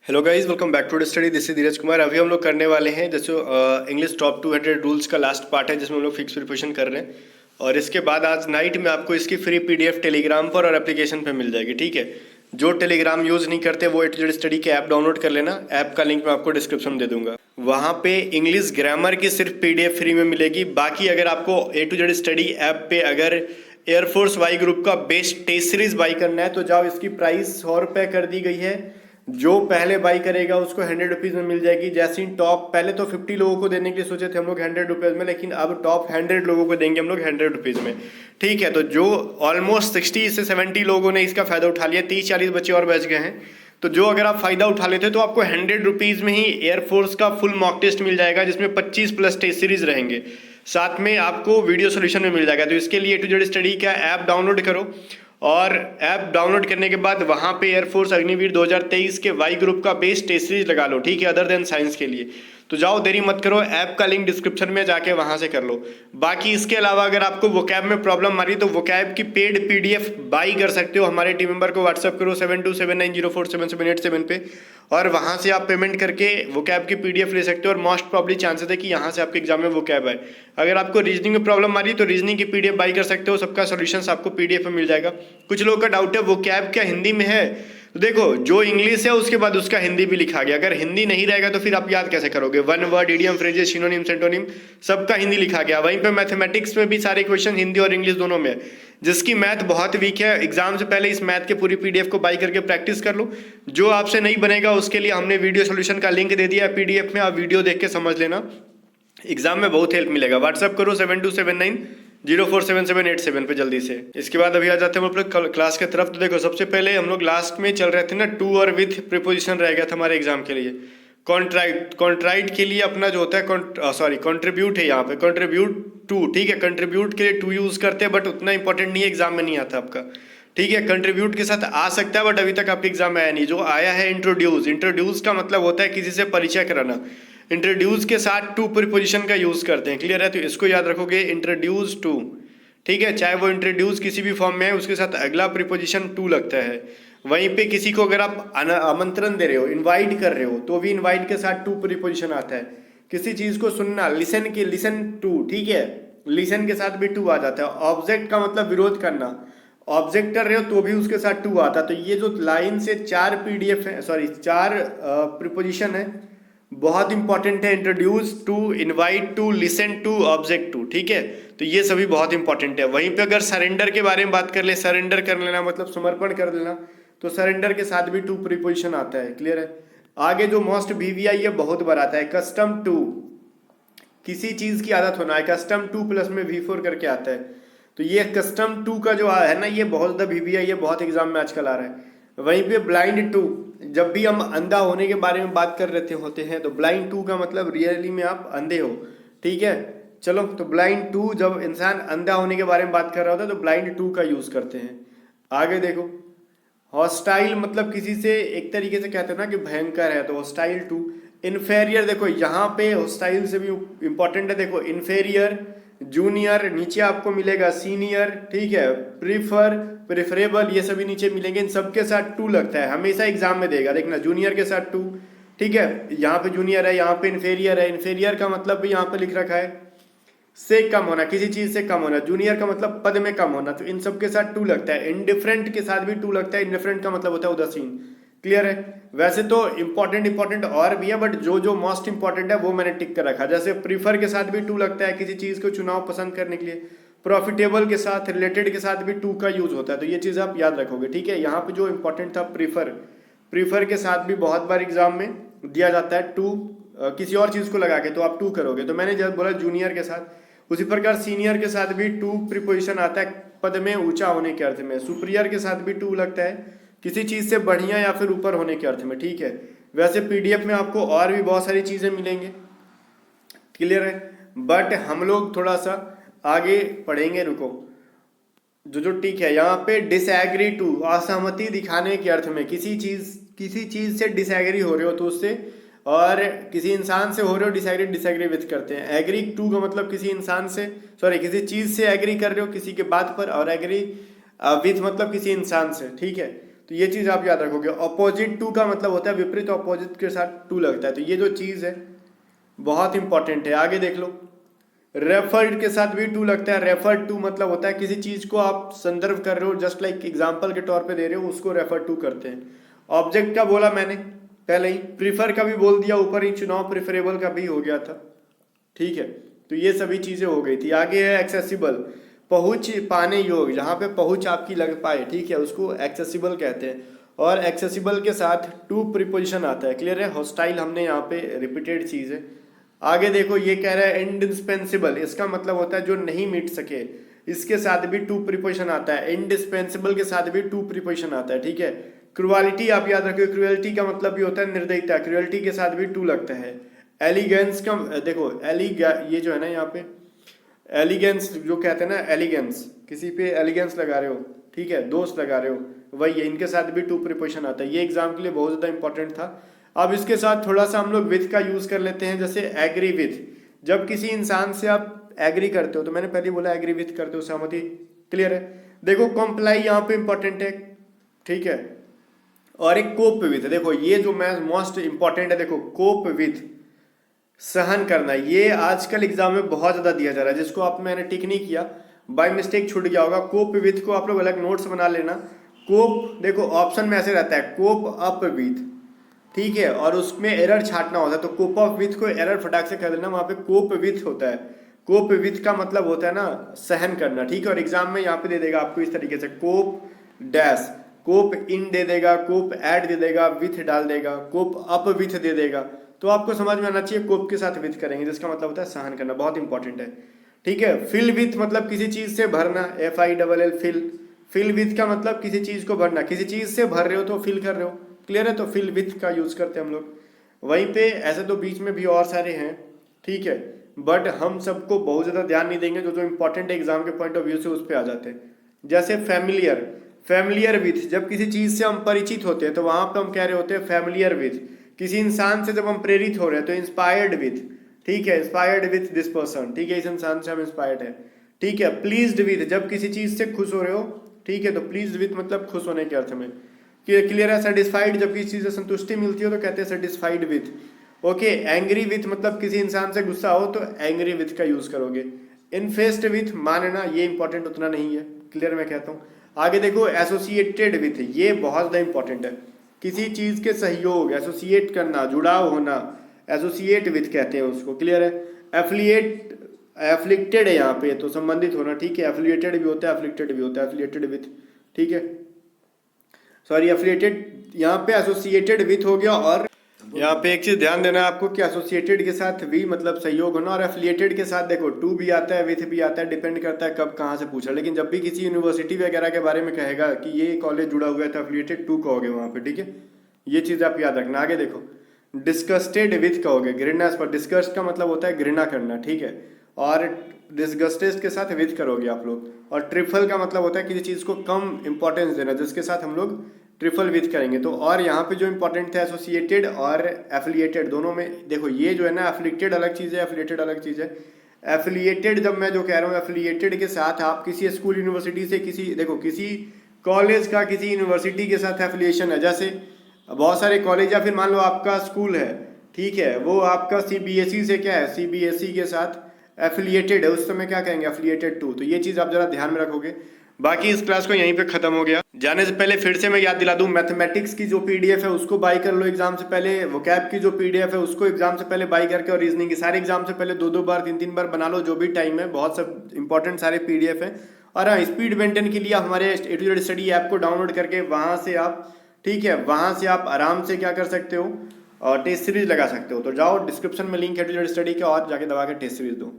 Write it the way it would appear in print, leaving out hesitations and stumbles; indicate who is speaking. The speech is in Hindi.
Speaker 1: Hello guys, welcome back to study. This is Dheeraj Kumar. अभी हम लोग करने वाले हैं जैसे इंग्लिश टॉप 200 रूल्स का लास्ट पार्ट है जिसमें हम लोग फिक्स प्रिपरेशन कर रहे हैं। और इसके बाद आज नाइट में आपको इसकी फ्री पीडीएफ टेलीग्राम पर और एप्लीकेशन पे मिल जाएगी। ठीक है, जो टेलीग्राम यूज़ नहीं करते वो ए टू जेड स्टडी के ऐप डाउनलोड कर लेना। ऐप का लिंक मैं आपको डिस्क्रिप्शन में दे दूंगा। वहाँ पे इंग्लिश ग्रामर की सिर्फ पीडीएफ फ्री में मिलेगी। बाकी अगर आपको ए टू जेड स्टडी ऐप पे अगर एयरफोर्स वाई ग्रुप का बेस्ट टेस्ट सीरीज बाई करना है तो जाओ, इसकी प्राइस 100 रुपये कर दी गई है। जो पहले बाई करेगा उसको 100 रुपीज़ में मिल जाएगी। जैसे ही टॉप पहले तो 50 लोगों को देने के लिए सोचे थे हम लोग 100 रुपीज़ में, लेकिन अब टॉप 100 लोगों को देंगे हम लोग 100 रुपीज़ में। ठीक है, तो जो ऑलमोस्ट 60 से 70 लोगों ने इसका फ़ायदा उठा लिया, 30-40 बच्चे और बच गए हैं। तो जो अगर आप फ़ायदा उठा लेते तो आपको 100 रुपीज़ में ही एयरफोर्स का फुल मॉक टेस्ट मिल जाएगा, जिसमें 25 प्लस टेस्ट सीरीज रहेंगे। साथ में आपको वीडियो सोल्यूशन में मिल जाएगा। तो इसके लिए ए टू जेड स्टडी का ऐप डाउनलोड करो और ऐप डाउनलोड करने के बाद वहाँ पे एयरफोर्स अग्निवीर 2023 के वाई ग्रुप का बेस्ट टेस्ट सीरीज लगा लो। ठीक है, अदर देन साइंस के लिए। तो जाओ, देरी मत करो, ऐप का लिंक डिस्क्रिप्शन में जाके वहाँ से कर लो। बाकी इसके अलावा अगर आपको वोकैब में प्रॉब्लम आ रही है तो वोकैब की पेड पीडीएफ बाई कर सकते हो। हमारे टीम मेंबर को व्हाट्सअप करो 7279047787 पे, और वहाँ से आप पेमेंट करके वोकैब की पीडीएफ ले सकते हो। और मोस्ट प्रॉब्ली चांसेस है कि यहाँ से आपके एग्जाम में वोकैब आए। अगर आपको रीजनिंग में प्रॉब्लम आ रही है तो रीजनिंग की पीडीएफ बाई कर सकते हो। सबका सॉल्यूशंस आपको पीडीएफ में मिल जाएगा। कुछ लोगों का डाउट है वोकैब क्या हिंदी में है, तो देखो, जो इंग्लिश है उसके बाद उसका हिंदी भी लिखा गया। अगर हिंदी नहीं रहेगा तो फिर आप याद कैसे करोगे? One word, idiom, phrases, synonym, antonym सबका हिंदी लिखा गया। वहीं पे मैथमेटिक्स में भी सारे क्वेश्चन हिंदी और इंग्लिश दोनों में है। जिसकी मैथ बहुत वीक है, एग्जाम से पहले इस मैथ के पूरी पीडीएफ को बाई करके प्रैक्टिस कर लो। जो आपसे नहीं बनेगा उसके लिए हमने वीडियो सोल्यूशन का लिंक दे दिया है पीडीएफ में, आप वीडियो देख के समझ लेना। एग्जाम में बहुत हेल्प मिलेगा। व्हाट्सअप करो 7279047787 पे जल्दी से। इसके बाद अभी आ जाते हैं हम लोग क्लास के तरफ। तो देखो, सबसे पहले हम लोग लास्ट में चल रहे थे ना, टू और विथ प्रीपोजिशन रह गया था हमारे एग्जाम के लिए। कॉन्ट्राइट के लिए अपना जो होता है कॉन्ट्रीब्यूट है यहाँ पे, कॉन्ट्रीब्यूट टू। ठीक है, कंट्रीब्यूट के लिए टू यूज करते हैं, बट उतना इंपॉर्टेंट नहीं है, एग्जाम में नहीं आता आपका। ठीक है, कंट्रीब्यूट के साथ आ सकता है बट अभी तक आपके एग्जाम में आया नहीं। जो आया है इंट्रोड्यूस। इंट्रोड्यूस का मतलब होता है किसी से परिचय कराना। इंट्रोड्यूस के साथ टू प्रीपोजिशन का यूज करते हैं। क्लियर है? तो इसको याद रखोगे, इंट्रोड्यूस टू। ठीक है, चाहे वो इंट्रोड्यूस किसी भी फॉर्म में है, उसके साथ अगला प्रीपोजिशन टू लगता है। वहीं पे किसी को अगर आप आमंत्रण दे रहे हो, इनवाइट कर रहे हो, तो भी इनवाइट के साथ टू प्रीपोजिशन आता है। किसी चीज को सुनना, लिसन टू। ठीक है, लिसन के साथ भी टू आ जाता है। ऑब्जेक्ट का मतलब विरोध करना, ऑब्जेक्ट कर रहे हो तो भी उसके साथ टू आता है। तो ये जो लाइन से चार पीडीएफ है, चार प्रीपोजिशन है, बहुत इंपॉर्टेंट है। Introduce to, invite to, listen to, object to. ठीक है, तो ये सभी बहुत इंपॉर्टेंट है। वहीं पे अगर सरेंडर के बारे में बात कर ले, सरेंडर कर लेना मतलब समर्पण कर लेना, तो सरेंडर के साथ भी टू प्रीपोजिशन आता है। क्लियर है? आगे जो मोस्ट वीवीआई है बहुत बार आता है, कस्टम टू। किसी चीज की आदत होना है, कस्टम टू प्लस में V4 करके आता है। तो ये कस्टम टू का जो है ना, ये बहुत ज्यादा वीवीआई है, बहुत एग्जाम में आजकल आ रहा है। वहीं पे ब्लाइंड टू, जब भी हम अंधा होने के बारे में बात कर रहे होते हैं तो ब्लाइंड टू का मतलब रियली में आप अंधे हो। ठीक है, चलो, तो ब्लाइंड टू, जब इंसान अंधा होने के बारे में बात कर रहा होता है तो ब्लाइंड टू का यूज करते हैं। आगे देखो, हॉस्टाइल मतलब किसी से एक तरीके से कहते हैं ना कि भयंकर है, तो हॉस्टाइल टू। इन्फेरियर, देखो यहाँ पे हॉस्टाइल से भी इंपॉर्टेंट है। देखो, इन्फेरियर, जूनियर, नीचे आपको मिलेगा सीनियर। ठीक है, प्रीफर, प्रेफरेबल, ये सभी नीचे मिलेंगे। इन सबके साथ टू लगता है, हमेशा एग्जाम में देगा। देखना, जूनियर के साथ टू। ठीक है, यहाँ पे जूनियर है, यहाँ पे इन्फेरियर है। इन्फेरियर का मतलब भी यहाँ पे लिख रखा है से कम होना, किसी चीज से कम होना। जूनियर का मतलब पद में कम होना, तो इन सब के साथ टू लगता है। इनडिफरेंट के साथ भी टू लगता है। इनडिफरेंट का मतलब होता है उदासीन। क्लियर है? वैसे तो इंपॉर्टेंट और भी है, बट जो जो मोस्ट इंपॉर्टेंट है वो मैंने टिक कर रखा। जैसे प्रीफर के साथ भी टू लगता है, किसी चीज को चुनाव पसंद करने के लिए। प्रॉफिटेबल के साथ, रिलेटेड के साथ भी टू का यूज होता है। तो ये चीज आप याद रखोगे। ठीक है, यहाँ पे जो इंपॉर्टेंट था प्रीफर के साथ भी बहुत बार एग्जाम में दिया जाता है टू, किसी और चीज को लगा के, तो आप टू करोगे। तो मैंने जब बोला जूनियर के साथ, उसी प्रकार सीनियर के साथ भी टू प्रीपोजिशन आता है पद में ऊंचा होने के अर्थ में। सुपीरियर के साथ भी टू लगता है किसी चीज से बढ़िया या फिर ऊपर होने के अर्थ में। ठीक है, वैसे पीडीएफ में आपको और भी बहुत सारी चीजें मिलेंगे। क्लियर है? बट हम लोग थोड़ा सा आगे पढ़ेंगे, रुको। जो ठीक है, यहाँ पे डिसएग्री टू, असहमति दिखाने के अर्थ में। किसी चीज से डिसएग्री हो रहे हो तो उससे, और किसी इंसान से हो रहे हो डिसएग्री विथ करते हैं। एग्री टू का मतलब किसी इंसान से, किसी चीज से एग्री कर रहे हो किसी के बात पर, और एग्री विथ मतलब किसी इंसान से। ठीक है, तो ये चीज़ आप याद रखोगे। अपोजिट टू का मतलब होता है विपरीत, अपोजिट के साथ टू लगता है, तो ये जो चीज़ है बहुत इंपॉर्टेंट है। आगे देख लो, रेफर्ड के साथ भी टू लगता है। रेफर्ड टू मतलब होता है किसी चीज को आप संदर्भ कर रहे हो, जस्ट लाइक एग्जांपल के तौर पे दे रहे हो, उसको रेफर टू करते हैं। ऑब्जेक्ट का बोला मैंने पहले ही, प्रीफर का भी बोल दिया ऊपर ही, चुनाव प्रिफरेबल का भी हो गया था, ठीक है। तो ये सभी चीजें हो गई थी। आगे है एक्सेसिबल, पहुंच पाने योग्य, जहाँ पे पहुंच आपकी लग पाए, ठीक है, उसको एक्सेसिबल कहते हैं। और एक्सेसिबल के साथ टू प्रीपोजिशन आता है, क्लियर है। हॉस्टाइल हमने यहाँ पे रिपीटेड चीज है। आगे देखो, ये कह रहा है इंडिस्पेंसिबल, इसका मतलब होता है जो नहीं मिट सके, इसके साथ भी टू प्रीपोजिशन आता है। इंडिस्पेंसिबल के साथ भी टू प्रीपोजिशन आता है, ठीक है। क्रुअलिटी आप याद रखिए, क्रुअलिटी का मतलब भी होता है निर्दयता, क्रुअलिटी के साथ भी टू लगता है। एलिगेंस का देखो, ये जो है ना यहाँ पे एलिगेंस जो कहते हैं ना, एलिगेंस, किसी पे एलिगेंस लगा रहे हो, ठीक है, दोस्त लगा रहे हो, वही है, इनके साथ भी टू प्रीपोजिशन आता है। ये एग्जाम के लिए बहुत ज्यादा इंपॉर्टेंट था। अब इसके साथ थोड़ा सा हम लोग विथ का यूज कर लेते हैं, जैसे एग्री विथ। जब किसी इंसान से आप एग्री करते हो, तो मैंने पहले बोला एग्री विथ करते हो, सहमति, क्लियर है। देखो कॉम्प्लाई यहाँ पे इंपॉर्टेंट है, ठीक है। और एक कोप विथ, देखो ये जो मैं मोस्ट इंपॉर्टेंट है, देखो कोप विथ, सहन करना, ये आजकल एग्जाम में बहुत ज्यादा दिया जा रहा है, जिसको आप मैंने टिक नहीं किया, बाय मिस्टेक छूट गया होगा। कोप विथ को आप लोग अलग नोट्स बना लेना। कोप देखो ऑप्शन में ऐसे रहता है, कोप अप विथ, ठीक है, और उसमें एरर छाटना होता है, तो कोप ऑफ विथ को एरर फटाक से कर देना, वहां पे कोप विथ होता है। कोप विथ का मतलब होता है ना सहन करना, ठीक है। और एग्जाम में यहाँ पे दे देगा आपको इस तरीके से, कोप डैश, कोप इन दे देगा, कोप ऐड दे देगा, विथ डाल देगा, कोप अप विथ दे देगा। तो आपको समझ में आना चाहिए कोप के साथ विथ करेंगे, जिसका मतलब होता है सहन करना, बहुत इंपॉर्टेंट है, ठीक है। फिल विथ मतलब किसी चीज से भरना, FILL फिल। फिल विथ का मतलब किसी चीज को भरना, किसी चीज से भर रहे हो तो फिल कर रहे हो, क्लियर है। तो फिल विथ का यूज करते हैं हम लोग। वहीं पे ऐसे तो बीच में भी और सारे हैं, ठीक है, बट हम सबको बहुत ज्यादा ध्यान नहीं देंगे, जो जो इंपॉर्टेंट एग्जाम के पॉइंट ऑफ व्यू से उस पर आ जाते हैं। जैसे फैमिलियर, फैमिलियर विथ, जब किसी चीज से हम परिचित होते हैं तो वहां पे हम कह रहे होते हैं फैमिलियर विथ। किसी इंसान से जब हम प्रेरित हो रहे हैं तो इंस्पायर्ड विथ, ठीक है, इंस्पायर्ड विथ दिस पर्सन, ठीक है, इस इंसान से हम इंस्पायर्ड है, ठीक है। प्लीज्ड विथ, जब किसी चीज से खुश हो रहे हो, ठीक है, तो प्लीज्ड विथ मतलब खुश होने के अर्थ में, क्लियर है। सेटिस्फाइड, जब किसी चीज से संतुष्टि मिलती हो तो कहते हैं satisfied with, okay. Angry with मतलब किसी इंसान से गुस्सा हो तो एंग्री विथ का यूज करोगे। इनफेस्ट विथ, मानना, ये इंपॉर्टेंट उतना नहीं है, क्लियर मैं कहता हूँ। आगे देखो एसोसिएटेड विथ, ये बहुत ज्यादा इंपॉर्टेंट है, किसी चीज के सहयोग, एसोसिएट करना, जुड़ाव होना, एसोसिएट विथ कहते हैं उसको, क्लियर है। एफिलिएट, एफ्लिक्टेड है यहाँ पे, तो संबंधित होना, ठीक है, एफिलिएटेड भी होता है, एफ्लिक्टेड भी होता है, एफिलिएटेड विथ, ठीक है, सॉरी एफिलिएटेड, यहाँ पे एसोसिएटेड विथ हो गया। और यहाँ पे एक चीज ध्यान देना है आपको कि एसोसिएटेड के साथ वी मतलब सहयोग होना, और एफिलिएटेड के साथ देखो टू भी आता है, विथ भी आता है, डिपेंड करता है कब कहाँ से पूछा। लेकिन जब भी किसी यूनिवर्सिटी वगैरह के बारे में कहेगा कि ये कॉलेज जुड़ा हुआ है तो एफिलिएटेड टू कहोगे वहाँ पे, ठीक है, ये चीज आप याद रखना। आगे देखो डिस्गस्टेड विथ कहोगे, घृणा पर, डिस्गस्ट का मतलब होता है घृणा करना, ठीक है, और डिस्गस्टेड के साथ विथ करोगे आप लोग। और ट्रिफल का मतलब होता है किसी चीज को कम इंपॉर्टेंस देना, जिसके साथ हम लोग ट्रिपल विथ करेंगे। तो और यहाँ पे जो इंपॉर्टेंट था एसोसिएटेड और एफिलिएटेड, दोनों में देखो ये जो है ना, एफिलिएटेड अलग चीज़ है, एफिलिएटेड अलग चीज़ है। एफिलिएटेड जब मैं जो कह रहा हूँ, एफिलिएटेड के साथ आप किसी स्कूल यूनिवर्सिटी से, किसी देखो किसी कॉलेज का किसी यूनिवर्सिटी के साथ एफिलिएशन है, जैसे बहुत सारे कॉलेज, या फिर मान लो आपका स्कूल है, ठीक है, वो आपका CBSE से क्या है, CBSE के साथ एफिलिएटेड है, उस समय क्या कहेंगे, एफिलिएटेड टू। तो ये चीज़ आप जरा ध्यान में रखोगे। बाकी इस क्लास को यहीं पे खत्म हो गया। जाने से पहले फिर से मैं याद दिला दूं, मैथमेटिक्स की जो PDF है उसको बाई कर लो एग्जाम से पहले, वोकैब की जो PDF है उसको एग्जाम से पहले बाई करके, और रीजनिंग की सारे एग्जाम से पहले 2-2 बार 3-3 बार बना लो, जो भी टाइम है, बहुत सब इंपॉर्टेंट सारे PDF है। और हाँ, स्पीड मेंटेन के लिए हमारे A to Z study app को डाउनलोड करके वहां से आप, ठीक है, वहां से आप आराम से क्या कर सकते हो, और टेस्ट सीरीज लगा सकते हो। तो जाओ, डिस्क्रिप्शन में लिंक है A to Z स्टडी का, और जाके दबा के टेस्ट सीरीज दो।